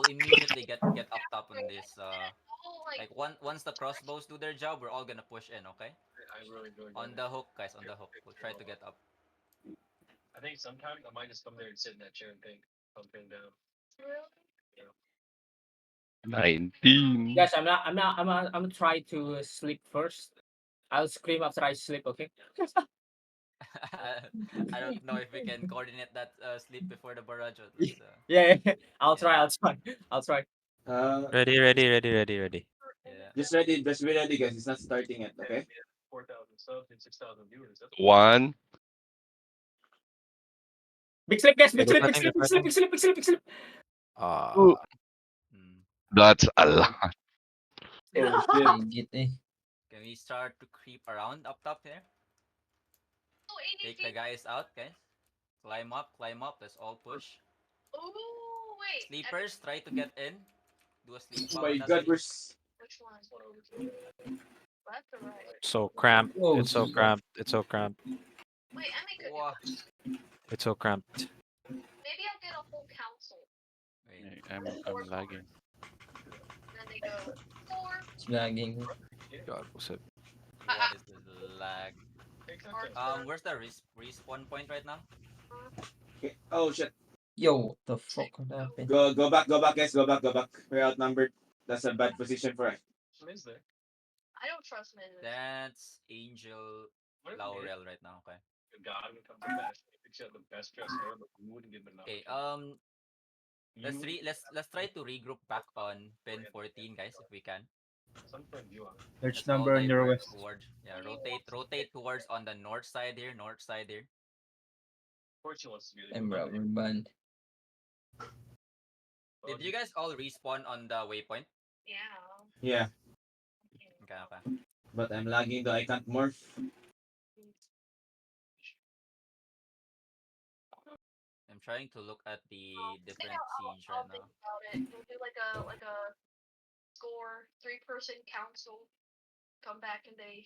immediately get up top on this. Like once the crossbows do their job, we're all gonna push in. Okay. I really enjoy On the hook, guys. On the hook. We'll try to get up. I think sometimes I might just come there and sit in that chair and think, pumping down. Really? Yeah. 19. Guys, I'm try to sleep first. I'll scream after I sleep. Okay. I don't know if we can coordinate that sleep before the barrage. But let's, Yeah. I'll try. yeah. I'll try. I'll try. Ready, ready, ready, ready, ready. Yeah. Just ready. Just be ready, guys. It's not starting yet. Okay. 4,000 subs and 6,000 viewers. That's 1. Big sleep, guys. They're Big sleep. Big departing, sleep. Big sleep. departing. Big sleep. Big sleep. Big sleep. Ooh. Hmm. That's a lot. Oh shit. Legit eh. Can we start to creep around up top here? Take the guys out, guys. Climb up, climb up. Let's all push. Oh, wait. Sleepers, try to get in. Do a sleep Oh bomb my on that god, sleep. Which one? Left or right? So cramped. Oh, It's so shit. cramped. It's so cramped. Wait, Emmy could Whoa. It's so cramped. Maybe I'll get a whole council. Wait. I'm lagging. And then they go 4. It's lagging. God, what's it? What is this lag? Archer. Where's the respawn point right now? Okay. Oh shit. Yo, what the fuck happened? Go back. Go back, guys. Go back. Go back. We're outnumbered. That's a bad position for us. Miz there. I don't trust Miz. That's Angel What if Laurel right now. Okay. God would come to best? He thinks you have the best dress ever, but you wouldn't give him an Okay. opportunity. Let's try to regroup back on pin 14, guys, if we can. Some friend you are. Search Let's all number on your divert west. towards. Yeah, rotate towards on the north side here. North side here. Of course he wants to be the I'm rubber band. Did you guys all respawn on the waypoint? Yeah. Yeah. Okay, okay. But I'm lagging though. I can't morph. I'm trying to look at the different siege I'll right think now. about it. We'll do like a score 3-person council. Come back and they.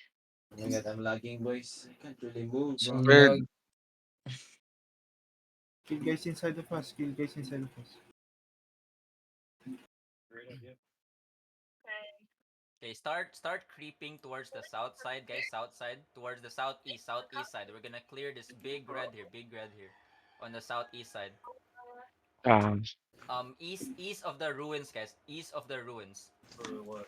Oh my god, I'm lagging, boys. I can't really move. So Bro. Weird. lag. Kill guys inside of us. Kill guys inside of us. Great idea. Okay, start creeping towards the south side, guys. South side, towards the southeast side. We're gonna clear this big red here, on the southeast side. East of the ruins, guys. East of the ruins. For what?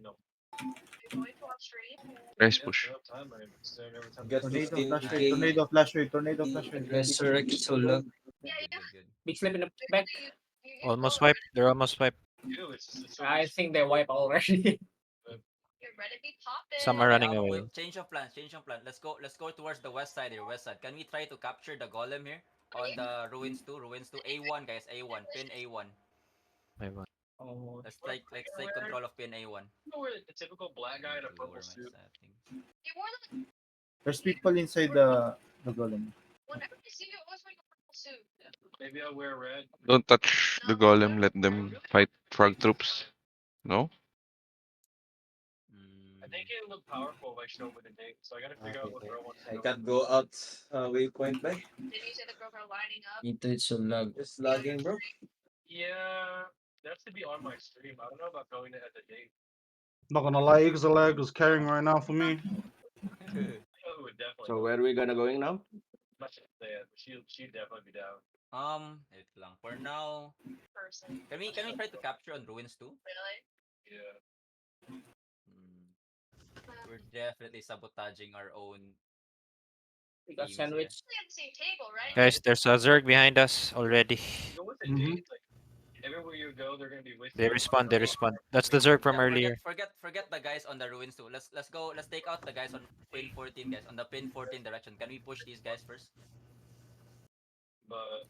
No. You're going to watch stream? Nice push. Time, I'm staring every time. Got Tornado 15 flash K. rate. Tornado flash rate. Tornado flash rate. Resurrect so lag. Yeah, Good, yeah. good, good. Big sleep in the back. Almost wiped. They're almost wiped. You, it's so I think they wipe already. You're ready to be popping. Some are running away. Change of plan. Let's go towards the west side here, west side. Can we try to capture the golem here on the ruins 2? A1, guys. A1. Pin A1. Maybe. Oh, Let's take control of pin A1. You know where the typical black guy in a Lower purple my suit. settings. You wore the. There's people inside the golem. Whenever I see you, always wearing a purple suit. Maybe I'll wear red. Don't touch the golem. Let them fight frog troops. No? I think it looked powerful if I show up with a date, so I gotta figure out what girl wants to I go. can't go out waypoint, by. Did you say the girls are lining up? Ito it's so lag. Just lagging, bro. Yeah, that's to be on my stream. I don't know about going as a date. Not gonna lie, Ixalag is carrying right now for me. I know who would definitely. So where are we gonna going now? I'm not gonna say it, but she'd definitely be down. Wait lang. For now, Person. can we try to capture on ruins 2? Really? Yeah. We're definitely sabotaging our own. we got teams sandwich. We're at the same table, right? Guys, there's a Zerg behind us already. You go with a Mhm. date, like everywhere you go, they're gonna be with They you. respawn. They respawn. That's the Zerg from Yeah, earlier. forget the guys on the ruins 2. Let's go. Let's take out the guys on pin 14, guys. On the pin 14 direction. Can we push these guys first? But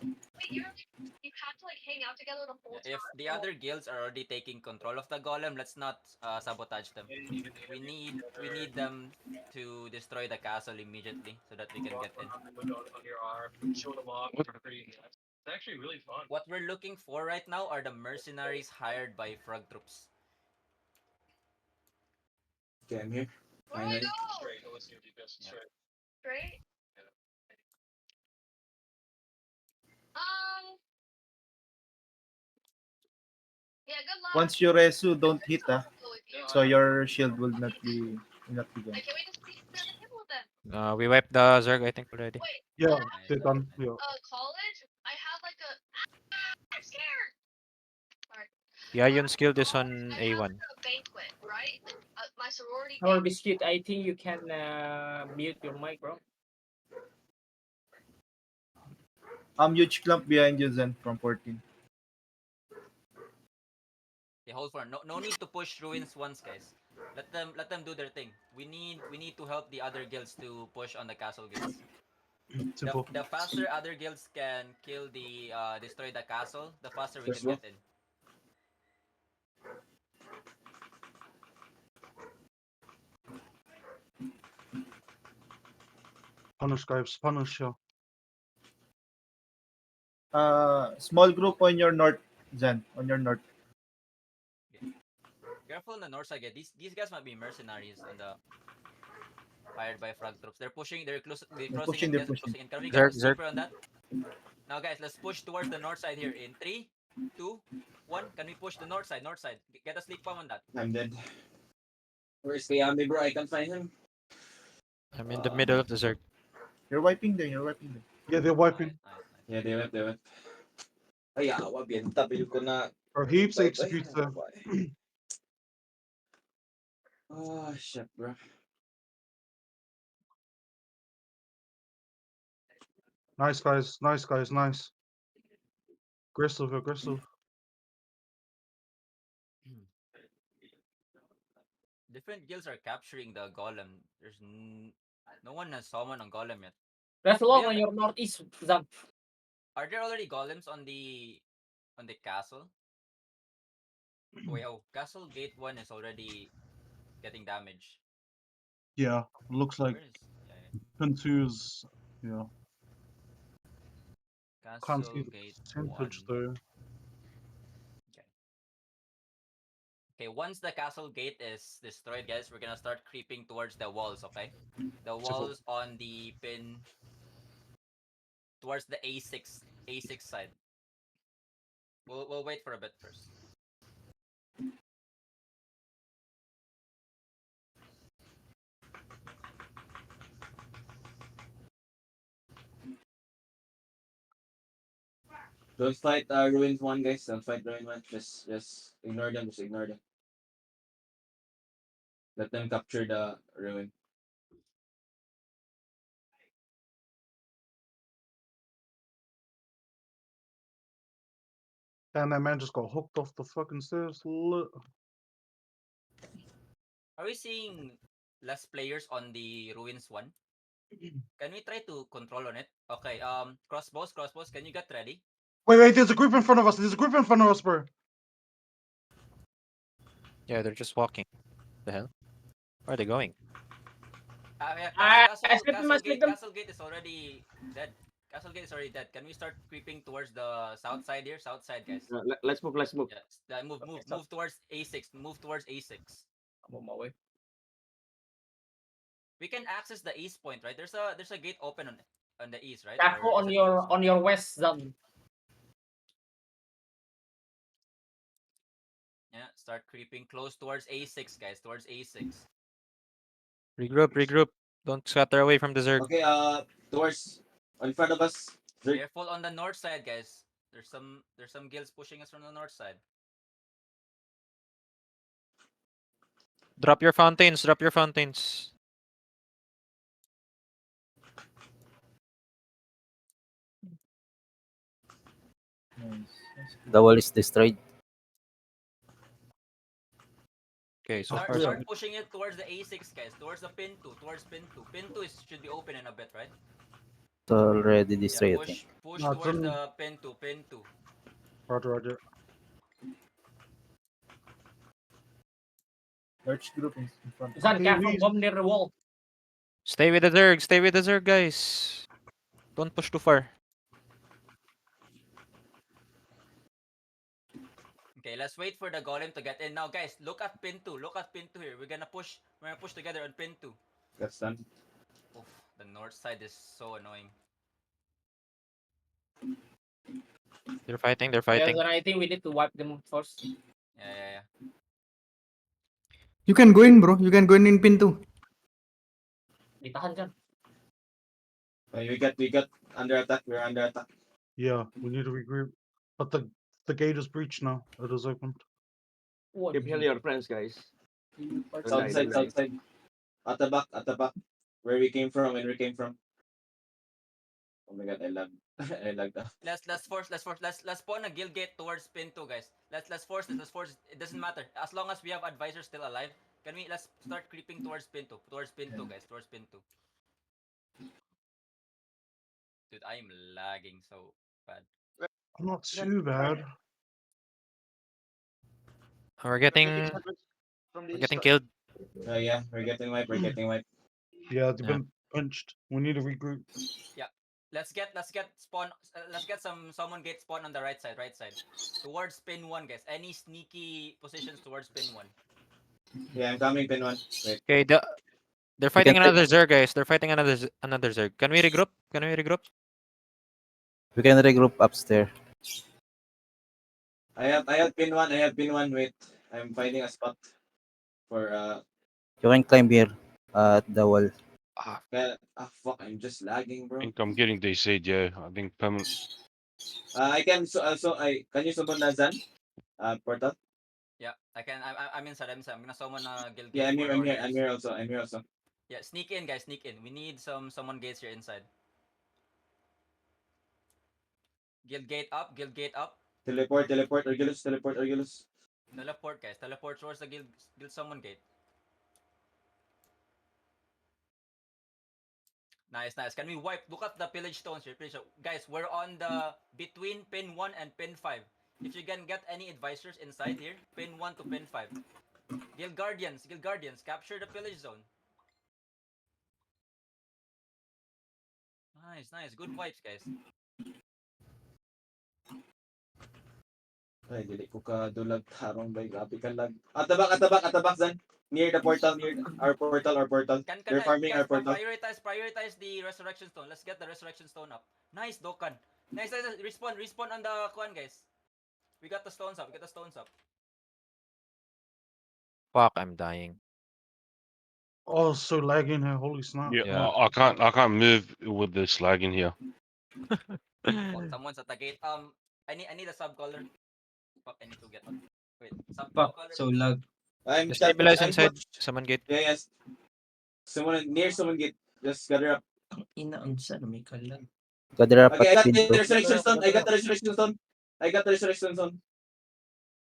wait, you have to like hang out together the whole Yeah, if time. the other guilds are already taking control of the golem, let's not sabotage them. We need them to destroy the castle immediately so that we can get in. On your arm, show them off. It's actually really fun. What we're looking for right now are the mercenaries hired by frog troops. Okay, I'm here. Where do we Finally. go? Straight. Let's see if you guys Yeah. straight. Straight? Yeah, good luck. Once you resu, don't hit If you so are. your shield will not be gone. Like, can we just leave the hill then? We wiped the Zerg, I think, already. Wait, Yeah, Nice, they're done. nice. Yeah. college? I had like a. I'm scared. Sorry. Yayun's guild is College, on I had A1. like a banquet, right? My sorority. Our banquet. biscuit, I think you can mute your mic, bro. Huge clump behind you, Zen, from 14. Okay, hold for no need to push ruins once, guys. Let them do their thing. We need to help the other guilds to push on the castle gates. Simple. The faster other guilds can kill the destroy the castle, the faster we First can one. get in. Punish, guys. Punish, yeah. Small group on your north, Zen, on your north. Careful on the north side. These guys might be mercenaries on the hired by frog troops. They're pushing. They're closing in. They're Guys, pushing. closing in. Can we get a Zerg. sleeper on that? Now, guys, let's push towards the north side here. In 3, 2, 1. Can we push the north side? North side. Get a sleep bomb on that. I'm dead. Where's Kayami, bro? I can't find him. I'm in the middle of the Zerg. You're wiping them, you're wiping them. Yeah, they're wiping. Nice. Yeah, they went. Ay, awa, benta. Pili ko na. Or heaps Bye-bye. executes them. Oh, shit, bro. Nice, guys. Nice, guys. Nice. Aggressive, aggressive. Different guilds are capturing the golem. No one has summoned on golem yet. Rest long Yeah. on your northeast, Zan. Are there already golems on the castle? Wait, oh, castle gate 1 is already getting damage. Yeah, looks like Where is pin 2's. Yeah. Can't see castle the gate percentage 1? though. Okay, once the castle gate is destroyed, guys, we're gonna start creeping towards the walls, okay? The walls on the pin towards the A6 side. We'll wait for a bit first. Don't fight Ruins 1, guys. Don't fight Ruin 1. Just ignore them. Just ignore them. Let them capture the Ruin. And that man just got hooked off the fucking stairs. Look. Are we seeing less players on the ruins 1? Can we try to control on it? Okay, crossbows, can you get ready? Wait, there's a group in front of us. There's a group in front of us, bro. Yeah, they're just walking. The hell? Where are they going? Yeah, Split them. Castle gate is already dead. Castle gate is already dead. Can we start creeping towards the south side here? South side, guys. Let's move. Yeah, move towards A6. Move towards A6. I'm on my way. We can access the east point, right? There's a gate open on the east, right? Taco Or on is it your closed? west, Zan. Yeah, start creeping close towards A6, guys. Towards A6. Regroup. Don't scatter away from the Zerg. Okay, towards in front of us. Zerg. Careful on the north side, guys. There's some guilds pushing us from the north side. Drop your fountains. The wall is destroyed. Okay, so Start, far so start pushing it towards the A6, guys. Towards the pin 2. Towards pin 2. Pin 2 should be open in a bit, right? It's already Yeah, destroyed. I think. push No, it's towards on- the pin 2. Pin 2. Roger. Large group in front. Zan, Okay, careful, we- bomb near the wall. Stay with the Zerg, guys. Don't push too far. Okay, let's wait for the golem to get in. Now, guys, look at pin 2. Look at pin 2 here. We're gonna push together on pin 2. That's done. Oof, the north side is so annoying. They're fighting. Yeah, Zan, I think we need to wipe them first. You can go in, bro. You can go in pin 2. May tahan dyan. We got under attack. We're under attack. Yeah, we need to regroup. But the gate is breached now. It is opened. Oh, Keep heal your friends, guys. South side. At the back. Where we came from, when we came from. Oh my god, I lag. I lagged out. Let's spawn a guild gate towards pin 2, guys. Let's force it. It doesn't matter. As long as we have advisors still alive, let's start creeping towards pin 2. Towards pin 2, guys. Towards pin 2. Dude, I am lagging so bad. Not too bad. We're getting killed. Yeah, we're getting wiped. Yeah, they've been punched. We need to regroup. Let's get some summon gate spawn on the right side. Towards pin 1, guys. Any sneaky positions towards pin 1. Yeah, I'm coming pin 1. Wait. Okay, they're fighting another Zerg, guys. They're fighting another Zerg. Can we regroup? We can regroup upstairs. I have pin 1. Wait. I'm finding a spot for You can climb here at the wall. fuck, I'm just lagging, I bro. think I'm getting DC'd, yeah. I think permanent. I can can you summon Nazan? Portal? Yeah, I can. I'm inside. I'm gonna summon a guild gate. Yeah, I'm for here. our I'm guys. here also. Yeah, sneak in, guys. Sneak in. We need some summon gates here inside. Guild gate up. Teleport, Argulus. Teleport, guys. Teleport towards the guild summon gate. Nice. Can we wipe? Look at the pillage stones here. Guys, we're on the between pin 1 and pin 5. If you can get any advisors inside here, pin 1 to pin 5. Guild Guardians, capture the pillage zone. Nice. Good vibes, guys. Ay, dili ko ka dulag tarong bay. Grabe ka lag. At the back, Zan. Near the portal, near our portal. They're farming our portal. Prioritize the resurrection stone. Let's get the resurrection stone up. Nice, Dokkan. Nice. Respawn on the Kwan, guys. We got the stones up. Fuck, I'm dying. Oh, so lagging here. Holy snap. Yeah, I can't move with this lag in here. Someone's at the gate. I need a sub-color. Fuck, I need to get on. Wait, Fuck, sub-color. so lag. I'm Stabilize inside summon gate. Yeah, yes. Someone gate. Just gather up. Inaunsa na may kalag. Gather up Okay, I at got pin the 2. resurrection stone. I got the resurrection stone.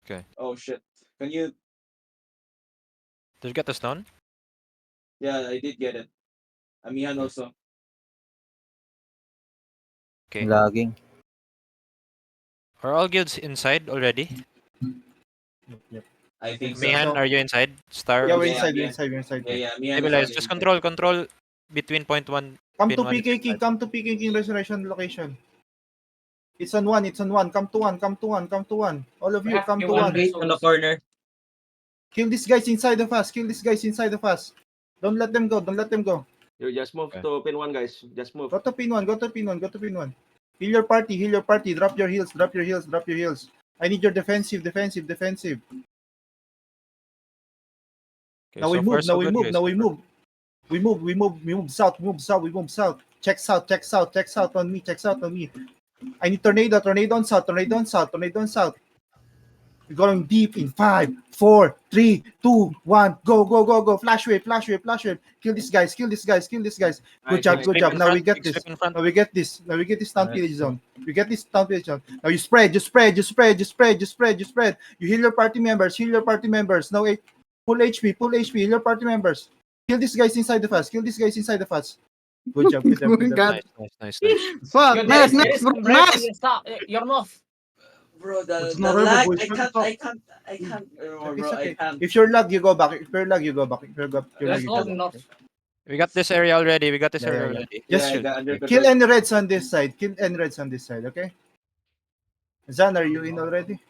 Okay. Oh shit. Can you? Did you get the stone? Yeah, I did get it. Amihan also. Okay. Lagging. Are all guilds inside already? Yep. I think so. Mihan, are you inside? Star. Yeah, we're Yeah, inside. Yeah, Amihan. Stabilize. Just control between point 1. Come Pin to 1 PK King. Come to PK King resurrection location. It's on 1. Come to 1. All of you, come to 1. Gate on the corner. Kill these guys inside of us. Don't let them go. You just move to pin 1, guys. Just move. Go to pin 1. Heal your party. Drop your heals. I need your defensive. Okay, Now so we far, move. so good, guys. We move south. Check south on me. I need tornado on south. We're going deep in 5, 4, 3, 2, 1. Go. Flash wave. Kill these guys. Good job. Now we get this. Now we get this town village zone. Now you spread. You heal your party members. Now full HP. Heal your party members. Kill these guys inside of us. Good job. Nice. Fuck, nice, bro. Nice. Stop. You're off. Bro, It's not over, boys. I can't anymore, bro. I can't. If you're lag, you go back. Let's go north. We got this area already. Yeah. already. Just Yeah, I got under kill control. any reds on this side. Okay? Zan, are you in already?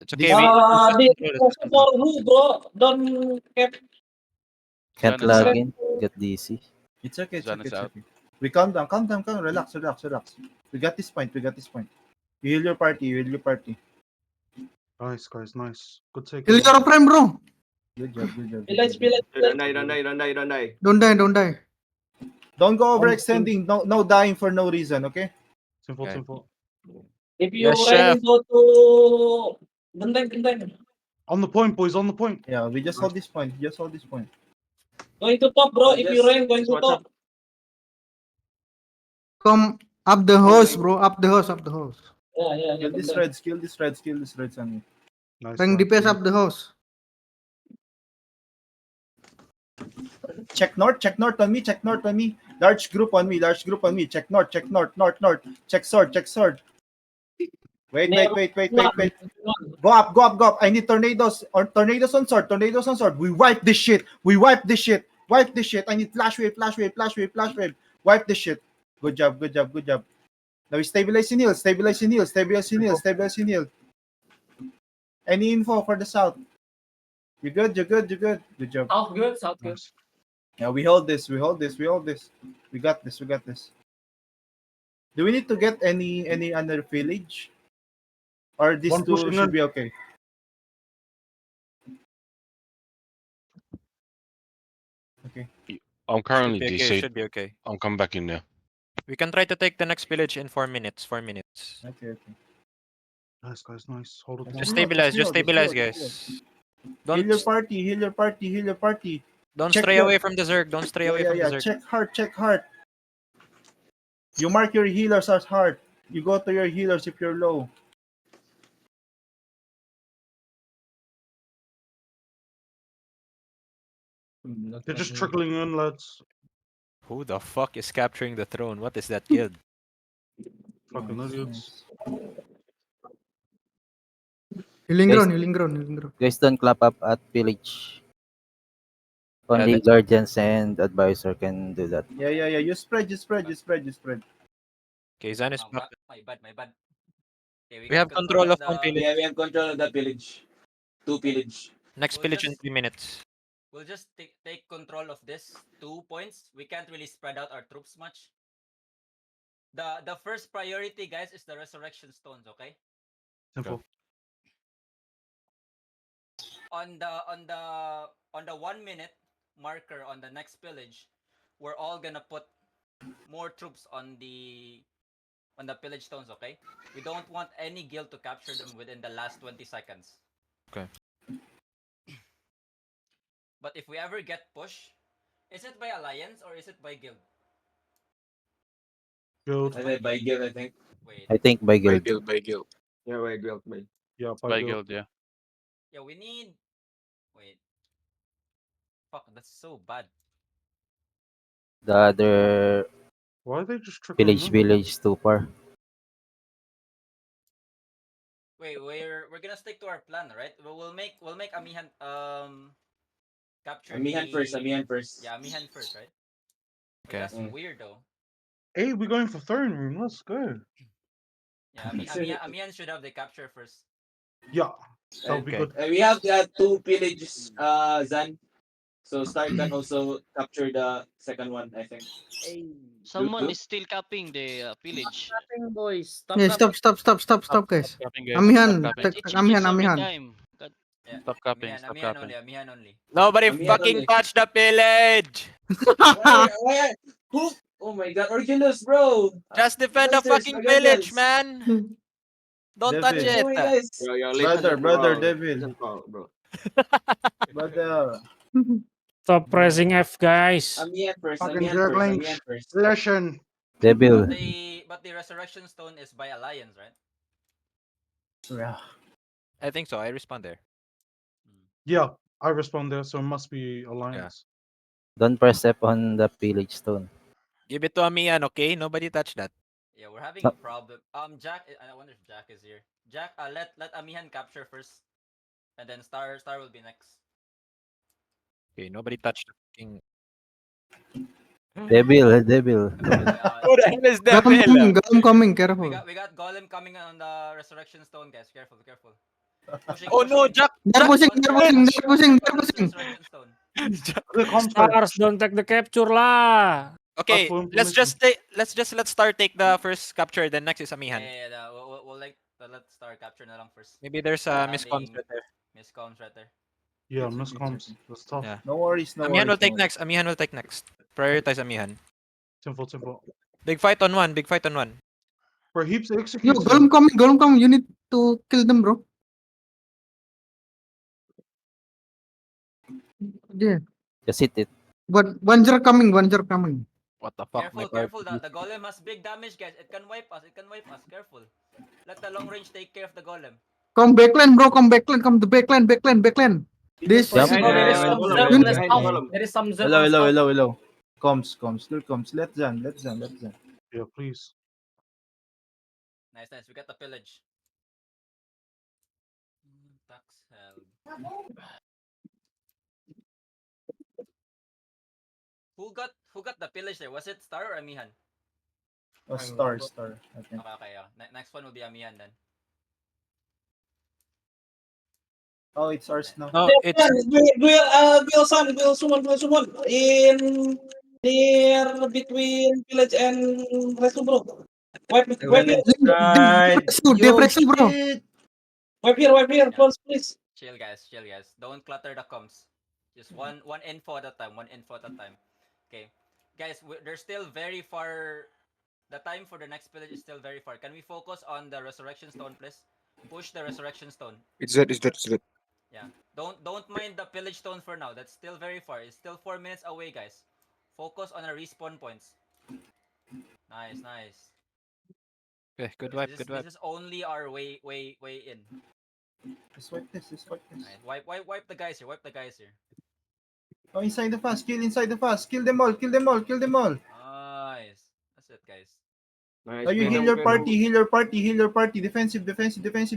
It's okay. Bro. Don't get. Can't lag in. Get DC. It's okay. Zan is out. We calm down. Relax. We got this point. You heal your party. Nice, guys. Nice. Good take. Kill your friend, bro. Good job, good job. Village, village, Don't village. die, don't die, don't die, don't die. Don't die, don't die. Don't go overextending. No dying for no reason, okay? Simple, Okay. simple. If you Yes, rain, chef. go to Benteng, Benteng. On the point, boys, on the point. Yeah, we just hold this point. Just hold this point. Going to top, bro. If you rain, going Just to watch top. out. Come up the hose, bro. Up the hose, up the hose. Yeah, Kill this Benteng. reds, kill this reds, kill this reds on me. Nice. Rank one. DPS up the hose. Check north on me, check north on me. Large group on me, large group on me. Check north, north. Check sword, check sword. Wait. Go up. I need tornadoes or tornadoes on sword, tornadoes on sword. We wipe this shit. Wipe this shit. I need flash wave. Wipe this shit. Good job. Now we stabilize in heal. Any info for the south? You good? Good job. South good, south good. Nice. Yeah, we hold this. We got this. Do we need to get any other village? Or these One two pushing should in. be okay? Okay. I'm currently Should be okay. DC. Should be okay. I'm come back in there. We can try to take the next village in 4 minutes. 4 minutes. Okay. Nice, guys, nice. Hold it. Just Heal, stabilize. Just heal, stabilize, heal. guys. Heal your party. Don't check stray your- away from the Zerg. Don't stray away from the Zerg. Check heart. You mark your healers as heart. You go to your healers if you're low. They're just trickling in, lads. Who the fuck is capturing the throne? What is that guild? Fucking idiots. Healing Guys- ground, healing ground. Guys, don't clap up at village. Only that's- guardians and advisor can do that. Yeah. You spread. Okay, Zan is Oh, back. my bad. Okay, We got have control of one the- village. Yeah, we have control of that village. 2 village. Next We'll village in just- 3 minutes. We'll just take control of this 2 points. We can't really spread out our troops much. The first priority, guys, is the resurrection stones. Okay. Simple. On the 1 minute marker on the next village, we're all gonna put more troops on the pillage stones. Okay. We don't want any guild to capture them within the last 20 seconds. Okay. But if we ever get push, is it by alliance or is it by guild? Guild. And then by guild, I think. Wait. I think by guild. By guild. Yeah, by guild, by. Yeah, By guild, yeah. Yeah, we need. Wait. Fuck, that's so bad. The other Why are they just trickling village too far. Wait, we're gonna stick to our plan, right? We'll make Amihan capture Amihan first. Yeah, Amihan first, right? Okay. That's Mm. weird though. Hey, we're going for throne room. Let's go. Yeah, Amihan should have the capture first. Yeah, that'll be Okay. good. We have 2 villages, Zan. So Star can also capture the second one, I think. Someone Dude. is still capping the village. Capping, boys. Stop Yeah, capping. stop, guys. Capping, guys. Amihan, Stop capping. take It's Amihan. time. God, Yeah. Stop capping, Amihan, stop Amihan capping. only, Amihan only. Nobody Amihan fucking only. touch the village! Why? Who? Oh my god, Orculus, bro! Just defend the Monsters, fucking my village, guardians. man! Don't touch Devil. it! Oh my guys! You're Brother, Devil. Listen, bro. Brother. Stop pressing F, guys. Amihan first, Fucking Amihan first, Zerglings. Amihan first. Lesson. Devil. But the resurrection stone is by alliance, right? Yeah. I think so. I respond there. Yeah, I respond there, so it must be alliance. Don't press F on the village stone. Give it to Amihan, okay? Nobody touch that. Yeah, we're having No. a problem. Jack, I wonder if Jack is here. Jack, let Amihan capture first, and then Star will be next. Okay, nobody touch the fucking... Devil. Who the hell is that? Golem coming, We careful. got Golem coming on the resurrection stone, guys. Careful. Oh no, Jack! They're pushing. Resurrection stone. Stars, don't take the capture lah. Okay, Fuck, let's start take the first capture, then next is Amihan. Yeah. We'll let Star capture na lang first. Maybe there's a Having miscomms right there. Miscomms right there. Yeah, miscoms. That's tough. Yeah. No worries, no Amihan worries. will take no worries. next. Amihan will take next. Prioritize Amihan. Simple. Big fight on one. Big fight on one. Where Heaps Yo, executes Golem him. coming. You need to kill them, bro. Yeah. Just hit it. But one jar coming. What the fuck? My Careful, party. the golem has big damage, guys. It can wipe us. Careful. Let the long range take care of the golem. Come backline, bro. Come the backline. This. Jump. Oh, there is some Golem, Zerg behind on the top. golem. There is some Zerg Hello, on hello, top. hello, hello. Comes. Still comes. Let's Jan. Yeah, please. Nice. We got the pillage. Tax held. Who got the pillage there? Was it Star or Amihan? Oh, star. I think. Okay. Next one will be Amihan then. Oh, it's ours now. No, it's Build someone in near between village and resto, bro. Wipe Depression, bro. here, first, please. Chill guys. Don't clutter the comms. Just one info at a time. Okay, guys, they're still very far. The time for the next pillage is still very far. Can we focus on the resurrection stone, please? Push the resurrection stone. It's dead. Yeah. Don't mind the pillage stone for now. That's still very far. It's still 4 minutes away, guys. Focus on our respawn points. Nice. okay. Good wipe. This is only our way in. Just wipe this. Nice. Wipe the guys here. Oh, inside the fast. Kill them all. Nice. That's it, guys. Nice. Now you heal your party. Defensive.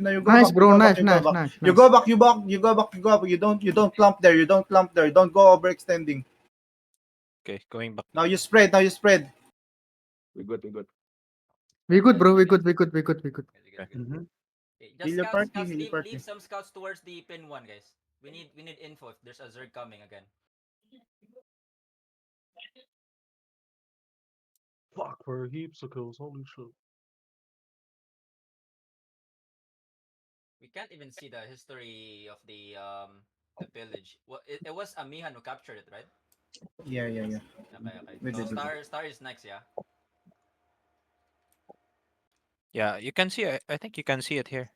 Now you go Nice, back. bro. you go Nice. back. You go back. You don't clump there. You don't go overextending. Okay, going back. Now you spread. We good. We good, bro. We good. Good. Mm-hmm. Okay, Heal your party, heal your leave party. some scouts towards the pin one, guys. We need info if there's a Zerg coming again. Fuck, where Heaps of kills. Holy shit. We can't even see the history of the village. Well, it was Amihan who captured it, right? Yeah. Okay. We So did. Star is next, yeah. Yeah, you can see. I think you can see it here.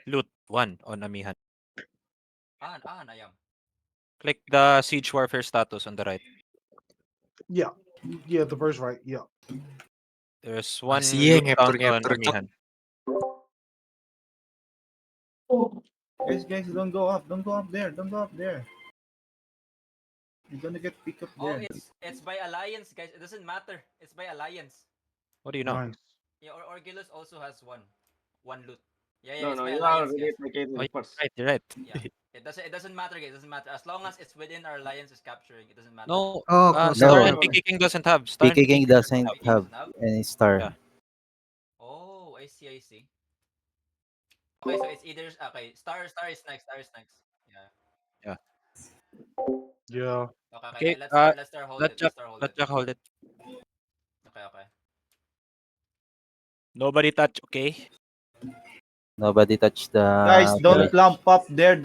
Loot 1 on Amihan. Nayam. Click the siege warfare status on the right. Yeah, the first right. Yeah. There's one Seeing loot count on Amihan. Guys, don't go up there. You're gonna get picked up Oh, there. it's by alliance, guys. It doesn't matter. It's by alliance. What do you know? Nice. Yeah, or Orgilus also has one loot. Yeah, No, it's by you alliance, are guys. replicating first. You're right. Yeah. It doesn't matter, guys. It doesn't matter. As long as it's within our alliance is capturing, it doesn't matter. No, Oh, Star No. and PK King doesn't have. Star and PK King doesn't PK have doesn't have? any star. Yeah. Oh, I see. Okay, so it's either Star is next. Yeah. Yeah. Okay. Okay, Let's start hold Let it. Jack hold it. Okay. Nobody touch, okay? Nobody touched the. Guys, don't village. clump up there.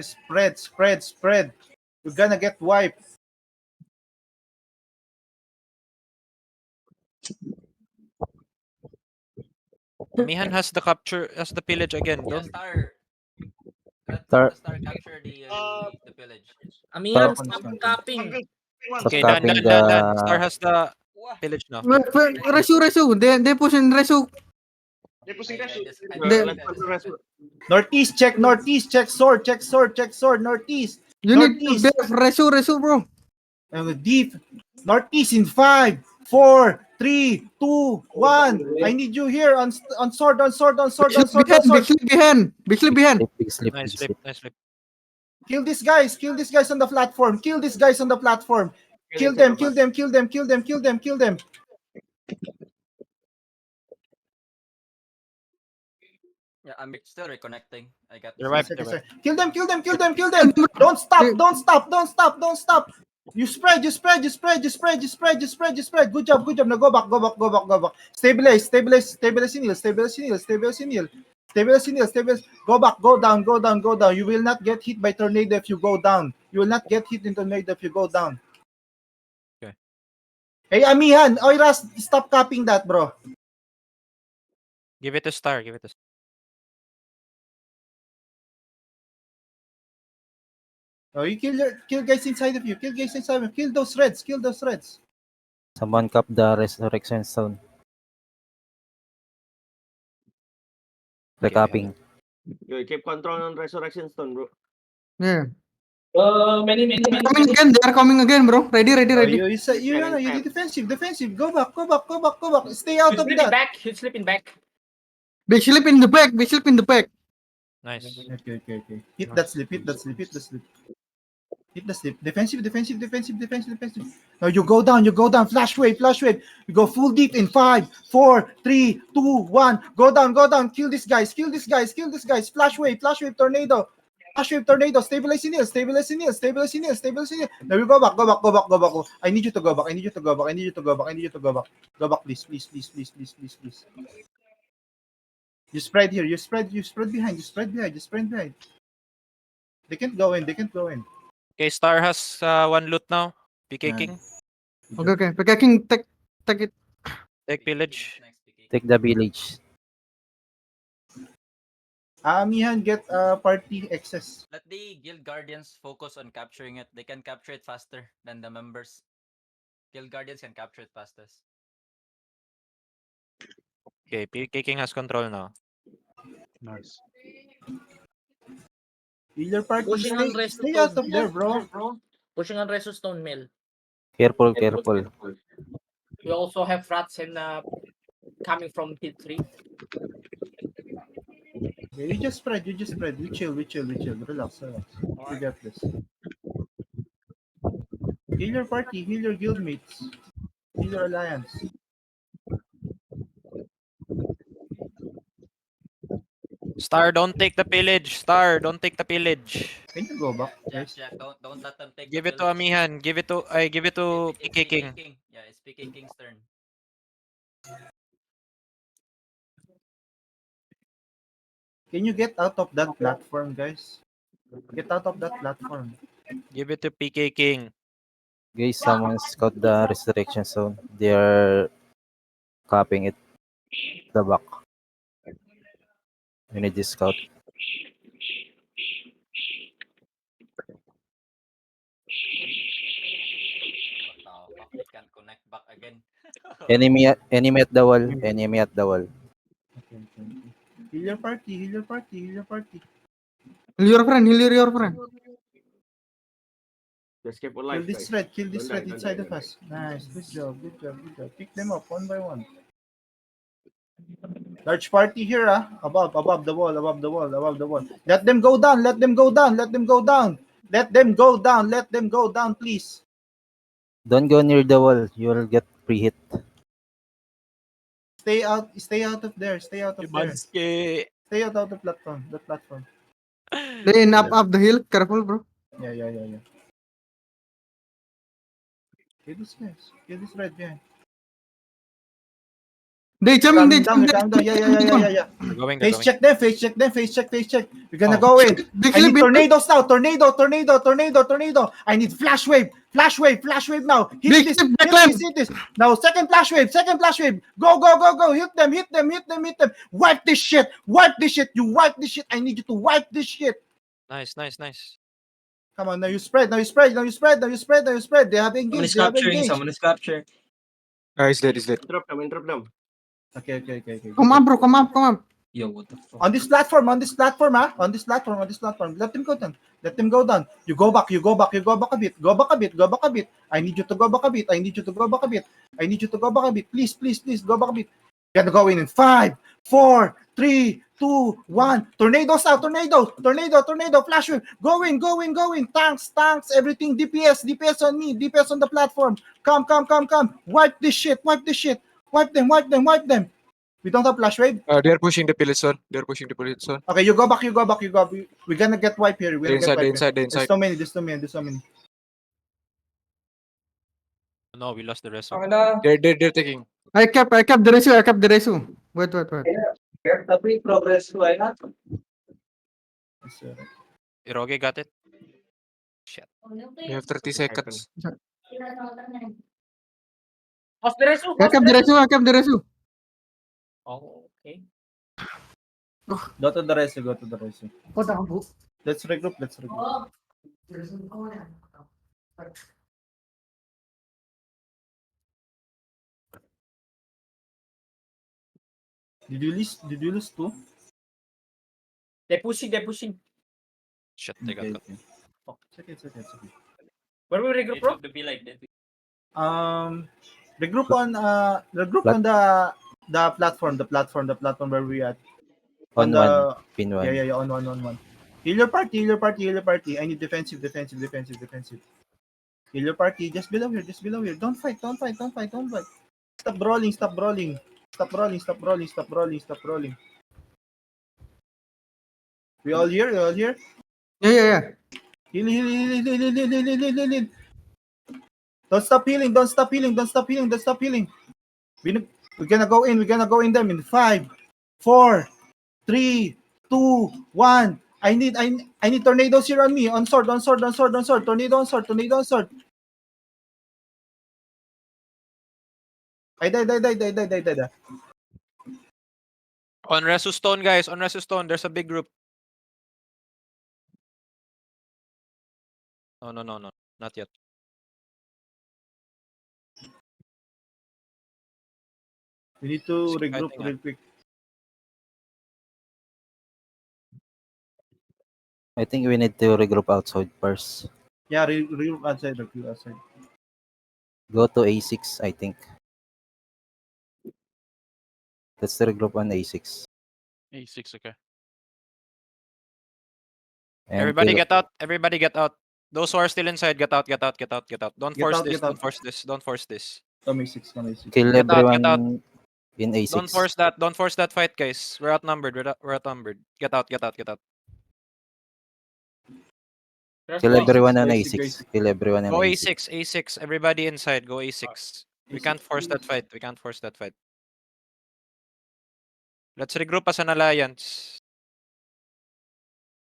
Spread. You're gonna get wiped. Amihan has the pillage again. Yeah, Don't Star. Let Star- the Star capture the pillage. Amihan, Star- stop tapping. Okay, Stopping done. Star has the What? pillage now. Resu. They pushing Resu. Northeast, check sword, northeast. You need to Northeast. def Resu, bro. And deep. Northeast in 5, 4, 3, 2, 1. I need you here on sword. Big slip behind. Big slip. Nice flip. Kill these guys on the platform. Kill them. Yeah, I'm still reconnecting. I got They're wiped. Kill them. Don't stop. You spread. Good job. Now go back. Stabilize in heal. Stabilize in heal, stabilize. Go back, go down, go down, go down. You will not get hit by tornado if you go down. You will not get hit in tornado if you go down. Okay. Hey, Amihan, Oiras, stop copying that, bro. Give it a star. Give it a. Oh, you kill guys inside of you. Kill guys inside of you. Kill those reds. Kill those reds. Someone cap the resurrection stone. Recapping. You keep control on Resurrection Stone, bro. Yeah. Many. Coming again. They are coming again, bro. Ready. Oh, you defensive. Go back. Stay out He's of slipping that. back. He's slipping back. They slip in the back. They slip in the back. Nice. Okay. Hit that slip. Hit the slip. Defensive. Now you go down. Flash wave. You go full deep in 5, 4, 3, 2, 1. Go down. Kill these guys. Flash wave. Tornado. Stabilize in heal. Now you go back. I need you to go back. Go back, please. You spread here. You spread behind. They can't go in. Okay, Star has one loot now. PK Nice. King. Okay. Picking, take it. Take village. Next PK. Take the village. Amihan, get party excess. Let the guild guardians focus on capturing it. They can capture it faster than the members. Guild guardians can capture it fastest. Okay, PK King has control now. Nice. Heal your party. Pushing on Stay out of there, bro. Pushing on Reso Stone Mill. Careful. We also have rats and coming from hit 3. Yeah, you just spread. We chill. Relax. You got this. Heal your party. Heal your guild mates. Heal your alliance. Star, don't take the pillage. Can you go back? Yes. Jack, don't let them take Give the it to village. Amihan. Give it to It's PK King. Yeah, it's PK King's turn. Can you get out of that platform, guys? Get out of that platform. Give it to PK King. Guys, someone scout the resurrection zone. They are copying it. The back. We need this scout. What the fuck? They can't connect back again. Enemy at the wall. Okay. Heal your party. Heal your friend. Just keep Kill alive, this guys. thread Don't die, inside don't of die. us. Nice. Good job. Pick them up one by one. Large party here, above the wall. Let them go down, please. Don't go near the wall. You'll get pre-hit. Stay out of there. Stay out of the platform. Lane up the hill. Careful, bro. Yeah. Kill this guys. Kill this red behind. They Calm coming. down. Yeah. They're going. Face check them. We're gonna go in. They I need slip. tornadoes now. Tornado. I need flash wave now. Hit this. Now second flash wave. Go. Hit them. Wipe this shit. You wipe this shit. I need you to wipe this shit. Nice. Come on, now you spread. They have engaged. Someone is capturing. He's dead. Interrupt them. Okay. Come on, bro. Come up. Yo, what the fuck? On this platform. Let them go down. You go back a bit. I need you to go back a bit. Please, go back a bit. Gotta go in 5, 4, 3, 2, 1. Tornadoes out. Tornado. Flash wave. Go in. Tanks. Everything. DPS on me. DPS on the platform. Come. Wipe this shit. Wipe them. We don't have flash wave. They're pushing the pillage zone. Okay, you go back. We're gonna get wipe here. Inside. There's so many. No, we lost the rest. Okay na. They're taking. I kept the resu. Wait. Tapi progress ko ay not. Iroge got it. Shit. You have 30 seconds. Off the resu. Welcome the resu. Welcome the resu. Oh, okay. Go to the resu, go to the resu. Oh, down. Let's regroup, let's regroup. Did you lose two? They're pushing, they're pushing. Shit, they got Okay, got. okay. Oh, it's okay, it's okay, it's okay. Where we regroup, bro? Regroup on the platform where we at. On the one, pin one. yeah, on one. Heal your party. I need defensive. Heal your party, just below here. Don't fight. Stop brawling. Stop rolling. We all here? Yeah. Heal. Don't stop healing. We're gonna go in them in 5, 4, 3, 2, 1. I need tornadoes here on me. On sword. Tornado on sword. I died. On Resu Stone, guys. On Resu Stone, there's a big group. Oh, no. Not yet. We need to Keep regroup fighting, real quick. I think we need to regroup outside first. Yeah, regroup outside. Go to A6, I think. Let's regroup on A6. A6, okay. And Everybody kill- get out. Those who are still inside, get out. Don't Get force out, this. get out. Don't force this. Come A6. Kill Get out, get out. everyone in A6. Don't force that fight, guys. We're outnumbered. Get out. Kill everyone on guys, A6. Kill everyone on Go A6. A6. Everybody inside. Go A6. We can't force that fight. Let's regroup as an alliance.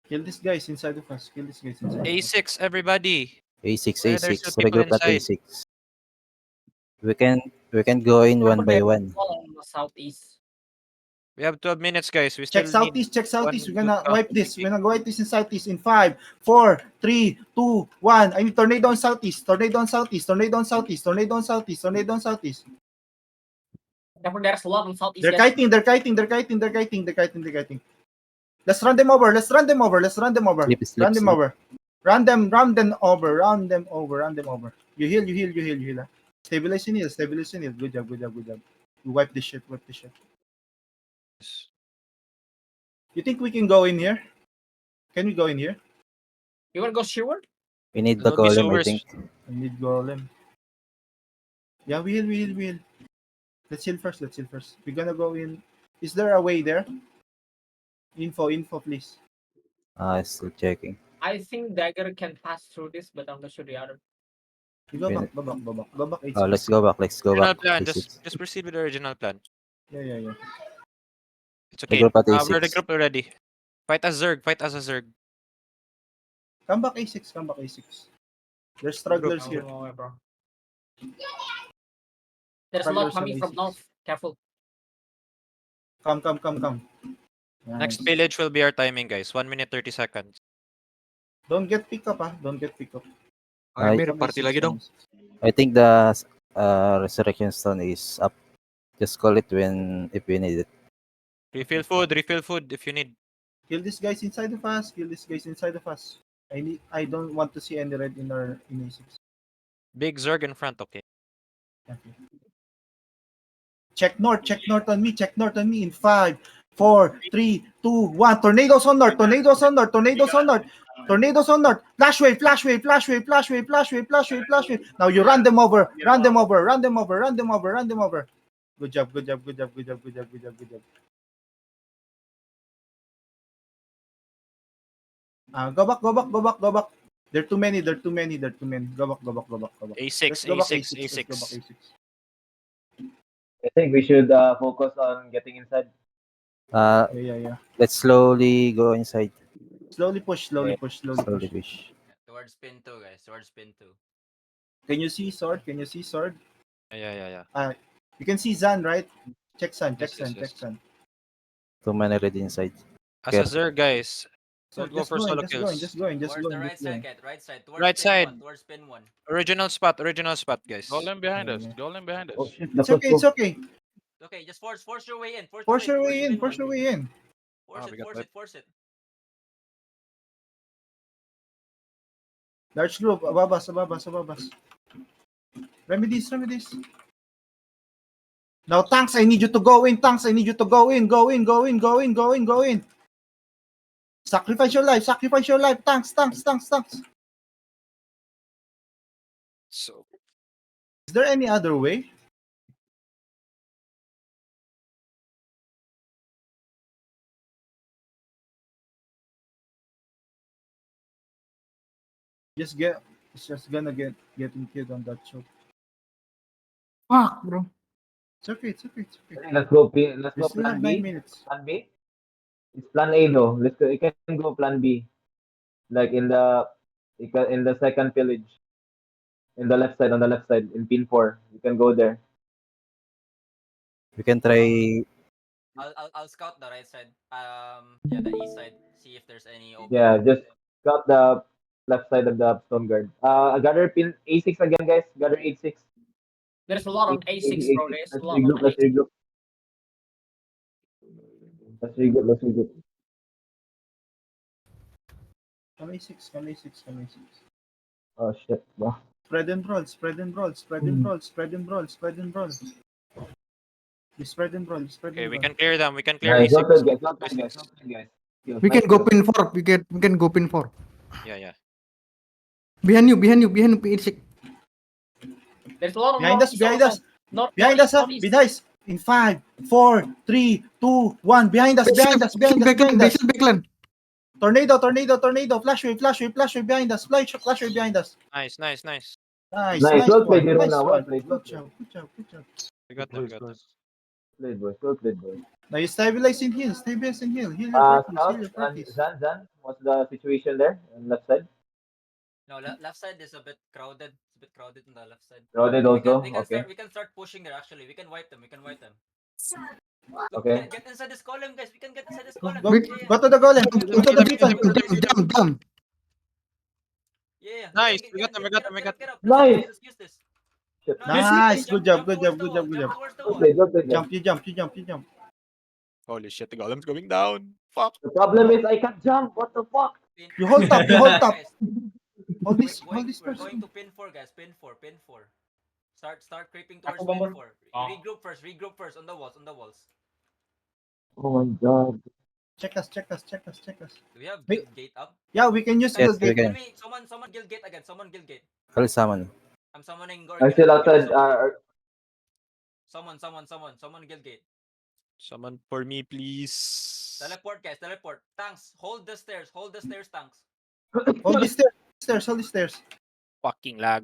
Kill these guys inside of us. A6, everybody. A6, Where there's A6. the people Regroup at inside. A6. We can go in one by one. Southeast. We have 12 minutes, guys. We Check still need southeast. one We're gonna good wipe count. this. In southeast in 5, 4, 3, 2, 1. I need tornado on southeast. Tornado on southeast. Therefore, there's a lot on southeast. They're guys. kiting. Let's run them over. Sleep. Run them over. You heal. Stabilize and heal. Good job. We wipe this shit. You think we can go in here? Can we go in here? You wanna go Sherwood? We need the It'll be golem, I sewers. think. I need golem. Yeah, we heal. Let's heal first. We're gonna go in. Is there a way there? Info, please. Still checking. I think Dagger can pass through this, but I'm not sure the other. Go back. Let's go back. Original plan. A6. Just proceed with the original plan. Yeah. It's okay. Regroup at We're A6. regrouped already. Fight as Zerg. Come back A6. There's stragglers here. Bro. There's a lot coming from north. Careful. Come. Next Nice. village will be our timing, guys. 1 minute 30 seconds. Don't get pick up. Ay, Amir, party lagi dong. I think the resurrection stone is up. Just call it if we need it. Refill food if you need. Kill these guys inside of us. I don't want to see any red in A6. Big Zerg in front, okay. Okay. Check north on me in 5, 4, 3, 2, 1. Tornadoes on north. Flash wave. Now you run them over. Good job. Go back. They're too many. Go back. A6. Let's go back A6. I think we should focus on getting inside. Yeah. Let's slowly go inside. Slowly push, slowly Yeah, push, slowly Slowly push. push. Towards pin 2, guys. Towards pin 2. Can you see sword? Can you see sword? Yeah. You can see Zan, right? Check Sun, check Yes, Sun, yes, check yes. Sun. Too many red inside. As a Zerg, guys, So don't go just for going, solo just kills. going, just going, just Towards the going, right just side, going. guys. Right side. Towards Right pin side. 1. Towards pin 1. Original spot, guys. Golem behind Yeah, us. yeah. Golem behind us. Oh shit, It's okay, it's okay. Okay, just force your way in. Force your towards way in, pin force 1. your way in. Force we it, got force wiped. it, force it. Large group, ababas, ababas, ababas. Remedies. Now, tanks, I need you to go in. Tanks, I need you to go in. Go in. Sacrifice your life. Tanks. So Is there any other way? It's just gonna get getting killed on that choke. Fuck, bro. It's okay. Let's go. Let's We go. still have Plan 9 B. minutes. Plan B. It's Plan A though. Let's go. You can go Plan B. Like in the second village, in the left side, on the left side, in pin 4. You can go there. We can try. I'll scout the right side. Yeah, the east side. See if there's any open. Yeah, just got the left side of the stone guard. Gather pin A6 again, guys. Gather A6. There's a lot on A6, bro. There's a lot on Let's A6. regroup. Let's regroup. Come A6. Oh shit, bro. Spread and brawl. You spread and brawl. okay, we can clear them. We can clear Nice. A6. Well played, guys. We can go pin 4. We can go pin 4. Yeah. Behind you, P86. There's a lot on Behind us. Behind Behind. In 5, 4, 3, 2, 1. Behind us. Backline. Tornado. Flash wave behind us. Flash wave behind us. Nice. Nice. Well played, Nice Hirona. Well one. played. Good job. We got them. Well played, boys. Now you stabilize in heal. Heal your Scout and Zan, what's the situation there on left side? No, left side is a bit crowded. It's a bit crowded on the left side. Crowded also. Okay. We can start pushing there. Actually, we can wipe them. Okay. Get inside this column, guys. We can get inside this column. Go to the golem. Go to the beacon. Jump. Yeah. Nice. Get We got them. up. Nice. Let's use this. Shit. Nice. Good job. Towards the wall. Well played, guys. You jump. Holy shit, the golem's going down. Fuck. The problem is I can't jump. What the fuck? You hold top. Guys, Hold this we're going person. to pin 4, guys. Pin 4. Start creeping towards Ako, pin Bomber. 4. Ah. Regroup first on the walls. Oh my god. Check us. Do we have Wait. gate up? Yeah, we can use Yes, the we gate. can. Someone guild gate again. I'll summon. I'm summoning I'm still outside. Someone guild gate. Someone for me, please. Teleport, guys. Tanks, hold the stairs, tanks. Hold the stairs. Fucking lag.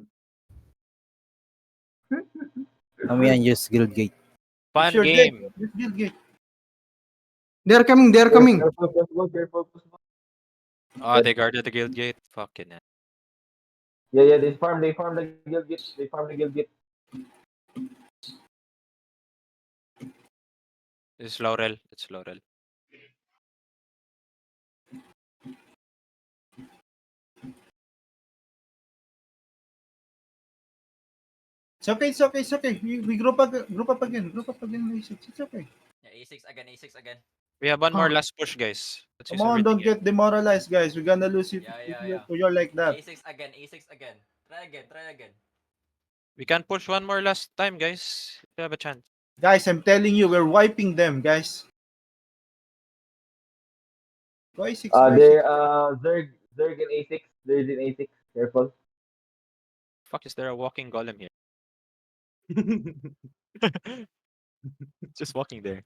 Amihan use guild gate. Fun Sure, game. Guild gate. They're coming. Careful. Oh, they guarded the guild gate. Fucking hell. Yeah, they farm the guild gate. It's Laurel. It's okay. We group up again. It's okay. Yeah, A6 again. We have one more last push, guys. Let's use Come on, everything don't here. get demoralized, guys. We're gonna lose if Yeah. you're like that. A6 again. Try again. We can push one more last time, guys. We have a chance. Guys, I'm telling you, we're wiping them, guys. Go A6. Zerg in A6. There's in A6. Careful. Fuck, is there a walking golem here? Just walking there.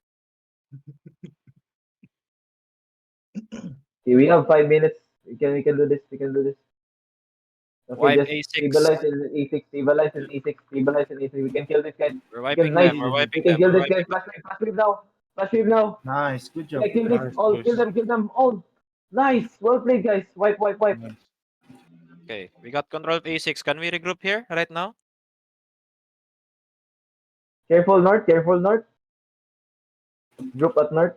Okay, we have 5 minutes. We can do this. Okay, Wipe just A6. stabilize in E6. We can kill this guy. We're wiping Nice. them. We're We wiping can them. kill We're this guy. wiping them. Flash wave now. Flash wave now. Nice, good job. Yeah, kill this. Nice, All. nice. Kill them. All. Nice. Well played, guys. Wipe. Okay, we got control of A6. Can we regroup here right now? Careful north. Group at north.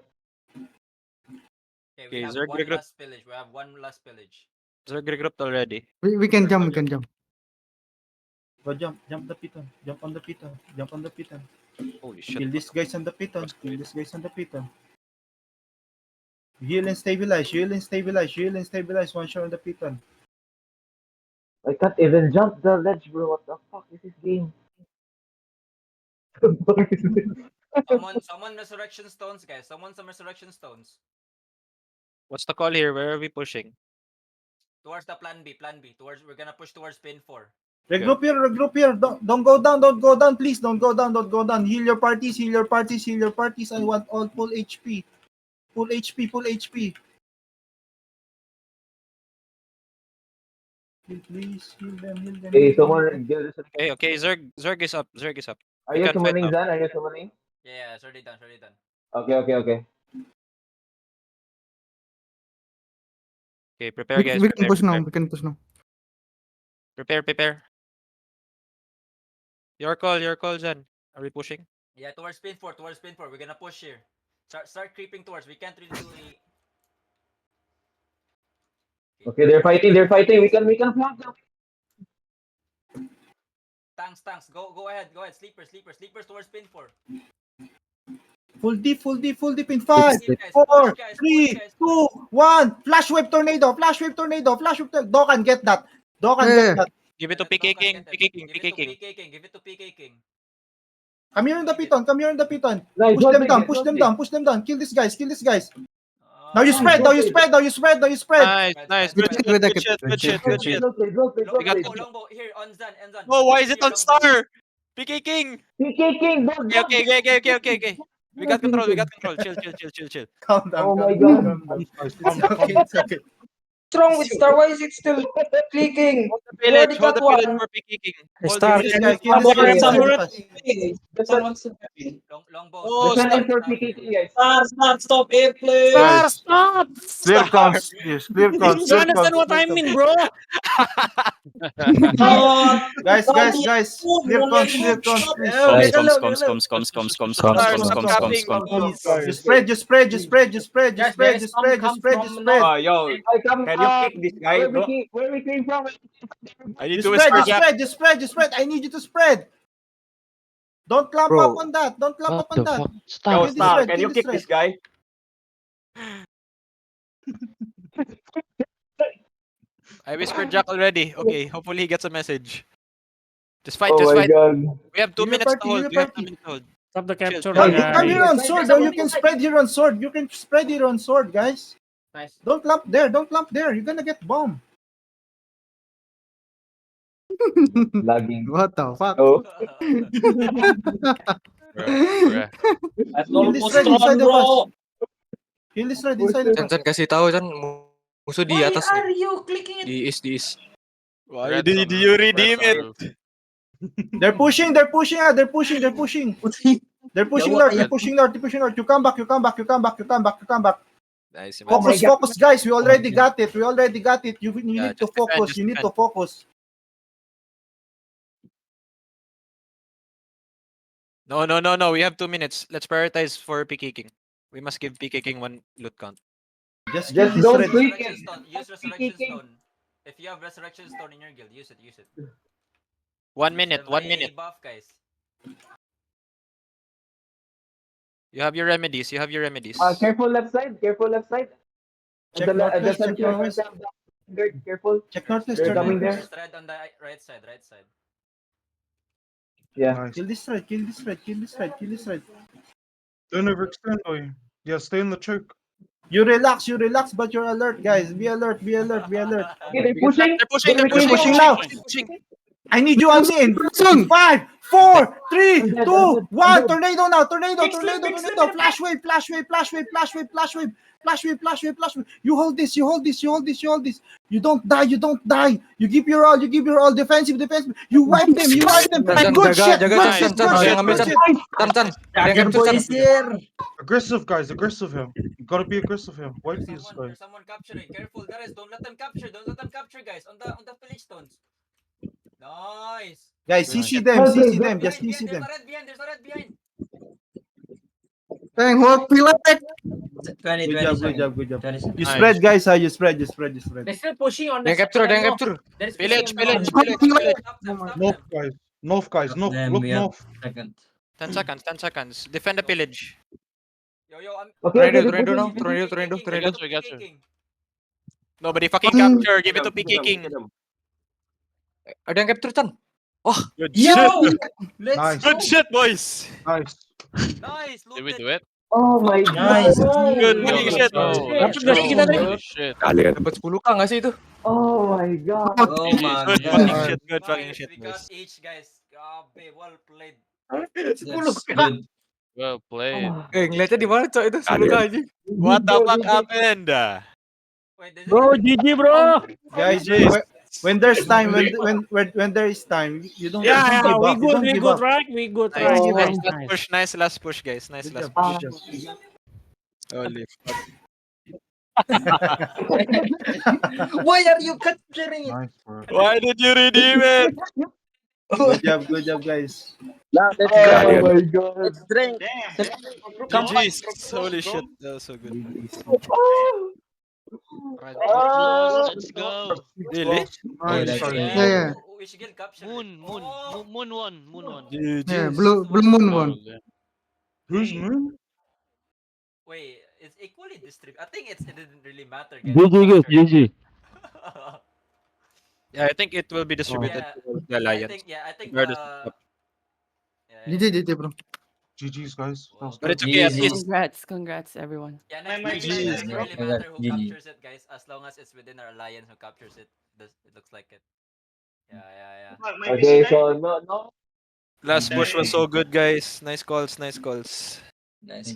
Okay, Okay, we have Zerg one regroup. last pillage. We have one last pillage. Zerg regrouped already. We can jump. We can jump. Go jump the piton. Jump on the piton. Jump on the piton. Holy shit. Kill these guys on the piton. Kill these guys on the piton. Heal and stabilize. Heal and stabilize. Heal and stabilize. One shot on the piton. I can't even jump the ledge, bro. What the fuck is this game? Someone resurrection stones, guys. Someone some resurrection stones. What's the call here? Where are we pushing? Towards the plan B. We're gonna push towards pin 4. Regroup here. Don't go down. Please don't go down. Heal your parties. I want all full HP. Full HP. Please heal them. Hey, someone kill this. Okay, Zerg is up. Are We you can fight summoning, up. Zan? Are you summoning? Yeah, it's already done. Okay. Okay, prepare guys. We can Prepare, push now. prepare. We can push now. Prepare. Your call, Jan. Are we pushing? Yeah, towards pin 4. We're gonna push here. Start creeping towards. We can't really do a... Okay, they're fighting. We can flank them. Tanks. Go ahead. Sleepers towards pin 4. Full deep in 5, 4, 3, 2, 1. Flash wave tornado. Dokkan get that. Get that. Give it to PK King. Give it to PK King. Come here in the piton. Nice, Push well them played, down. Push them down. Kill these guys. Now you spread. Nice. Good shit. Well played. We got Longbow here on Zan. Oh, why is it on Star? PK King. PK King, don't jump. Okay. We got control. Chill. Calm down. Oh my calm God. down. It's okay. What's wrong with Star? Why is it still clicking? Hold the village for PK King. Kill this guy. Longbow. Oh, Defend stop. him for PK King, guys. Stop it, please. Stop. Clear cons, yes, clear cons. You understand what I mean, bro? Guys. Clear cons, please. Just spread. Yo, I come. can you kick this guy, bro? Where we came from? I need Just to whisper. spread. I need you to spread. Don't clamp Bro, up on that. Yo, Kill this Star, red, can kill you this kick red. this guy? I whispered Jack already. Okay, hopefully he gets a message. Just fight. Oh my God. We have 2 Heal your minutes to party, hold. heal We your have 2 minutes to hold. Stop the capture, Come guys. here on sword, or you can spread here on sword. Guys. Nice. Don't clamp there. You're gonna get bombed. Lagging. What the fuck? Oh. Bruh. Kill this red inside of us. Kill this red inside of us. Jan, kasih tahu Jan, musuh di atas nih. are you clicking Di east. Why did you redeem it? They're pushing. They're pushing north. You come back. Nice, man. Focus, guys. We already got it. You Yeah, need to just defend, focus. just You need defend. to focus. No. We have 2 minutes. Let's prioritize for PK King. We must give PK King 1 loot count. Just kill this don't red. click Resurrection it. stone. Use resurrection stone. If you have resurrection stone in your guild, use it. 1 minute. The 1 minute. buff, guys. You have your remedies. Careful left side. Check northwest. Careful. Check northwest. They're coming there. Just red on the right side. Yeah. Kill this red. Don't overextend, boy. Yeah, stay in the choke. You relax, but you're alert, guys. Be alert. Okay, they're pushing. They're pushing now. I need you on me in 5, 4, 3, 2, 1. Tornado now. Tornado. Flash wave. Flash wave, flash wave, flash wave. You hold this, you hold this, you hold this, you hold this. You don't die, you don't die. You give your all, you give your all. Defensive, defensive. You wipe them, you wipe them. Chan, Good jaga, shit, jaga, good Chan, shit, Chan, good Chan, shit, yang ambil, good Chan. shit. Chan, Chan. Yang Jagger capture, boys Chan. here. Aggressive, guys. Aggressive here. You gotta be aggressive here. Wipe these guys. There's someone capturing. Careful, guys. Don't let them capture. Don't let them capture, guys. On the village stones. Nice. Guys, Good CC shit. them, CC them, Behind, just behind. CC There's them. a red behind. There's a red behind. Thank work, Pilat. 20, Good 20 job, good seconds. job, good job. 20 seconds. You Nice. spread, guys. You spread, you spread, you spread. They're still pushing on the Yang capture, on the yang north. capture. They're Village, pushing on the village, north. village, village. Stop them. Stop North, them. guys. North, guys. North. Then Look we have north. second. 10 seconds, 10 seconds. Defend the pillage. Yo, yo. I'm. Okay, Tornado, okay, tornado okay. now. Tornado, tornado, PK tornado. We got you. Nobody fucking Mm. capture. Give it to PK King. Ada yang capture, Chan. Good Yo! shit. Let's Nice. go! Good shit, boys. Nice. Nice. Did we Looted. do it? Oh my Nice. god. Good Yo, fucking let's shit. go. Let's Let's go. go. Kita tadi. Holy shit. Dapat 10k nggak sih itu? Oh my god. Oh my Good god. fucking shit. Good fucking Nice. shit, We got boys. each, guys. Gabe, well played. That's good. Well played. Ngeliatnya di mana, Cok, itu 10k aja. What the fuck happened? Wait, did Bro, GG bro. Guys, Jeez. when there's time, when there is time, you don't, Yeah, you don't give we up. You good, don't we give good, up. right? We good, Nice, right? Oh, nice, Nice, last nice. push, nice last push, guys. Nice Good last job, push. good job. Holy fuck. Why are you capturing it? Nice, bro. Why did you redeem it? Good job, guys. Oh my god. Let's drink. GG's. Holy shit. That was so good. Right, close. Let's go. Really? Nice, that's guys. it. Yeah, Which guild captured it? Moon, moon, Oh, moon one, moon one. yeah. GG's. Blue moon one. Oh, damn. Who's moon? wait, it's equally distributed. I think it didn't really matter, guys. GG. Yeah, I think it will be distributed Yeah, to the Alliance. I think Regardless of GG bro. GG's, guys. That was But it's good. okay, at GG. least. Congrats, everyone. Yeah, next My time GG. it doesn't really matter who GG. captures it, guys. As long as it's within our alliance who captures it, it looks like it. Yeah. Okay, so no. Last push was so good, guys. Nice calls, nice calls. Nice.